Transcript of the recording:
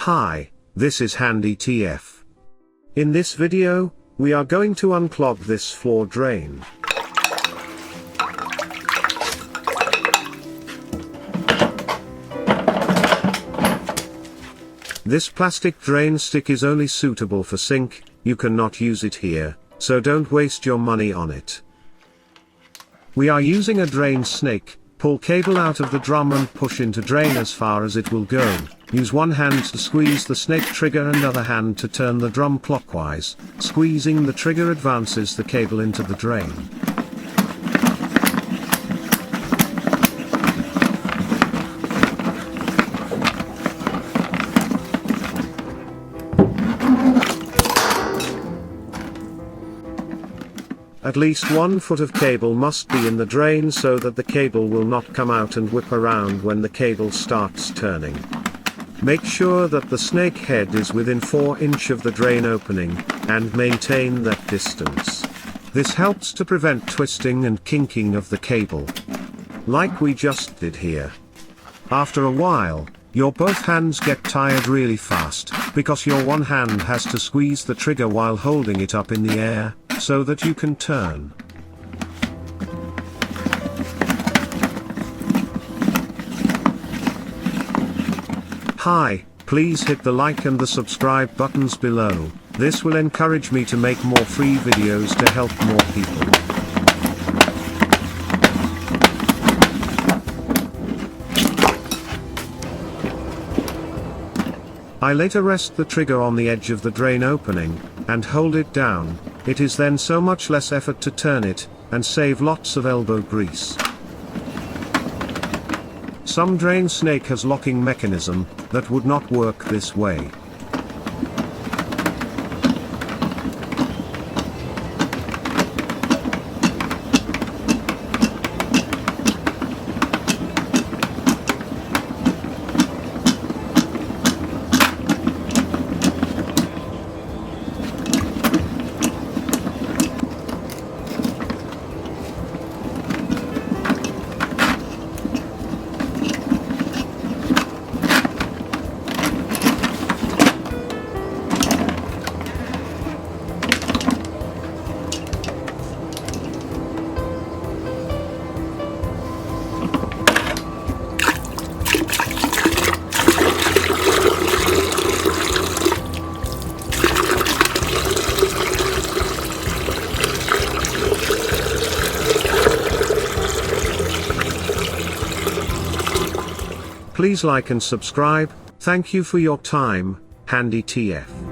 Hi, this is Handy TF. In this video, we are going to unclog this floor drain. This plastic drain stick is only suitable for sink, you cannot use it here, so don't waste your money on it. We are using a drain snake. Pull cable out of the drum and push into drain as far as it will go. Use one hand to squeeze the snake trigger and other hand to turn the drum clockwise. Squeezing the trigger advances the cable into the drain. At least 1 foot of cable must be in the drain so that the cable will not come out and whip around when the cable starts turning. Make sure that the snake head is within 4 inches of the drain opening, and maintain that distance. This helps to prevent twisting and kinking of the cable, like we just did here. After a while, your both hands get tired really fast, because your one hand has to squeeze the trigger while holding it up in the air, so that you can turn. Hi, please hit the like and the subscribe buttons below, this will encourage me to make more free videos to help more people. I later rest the trigger on the edge of the drain opening, and hold it down. It is then so much less effort to turn it, and save lots of elbow grease. Some drain snake has locking mechanism, that would not work this way. Please like and subscribe. Thank you for your time, Handy TF.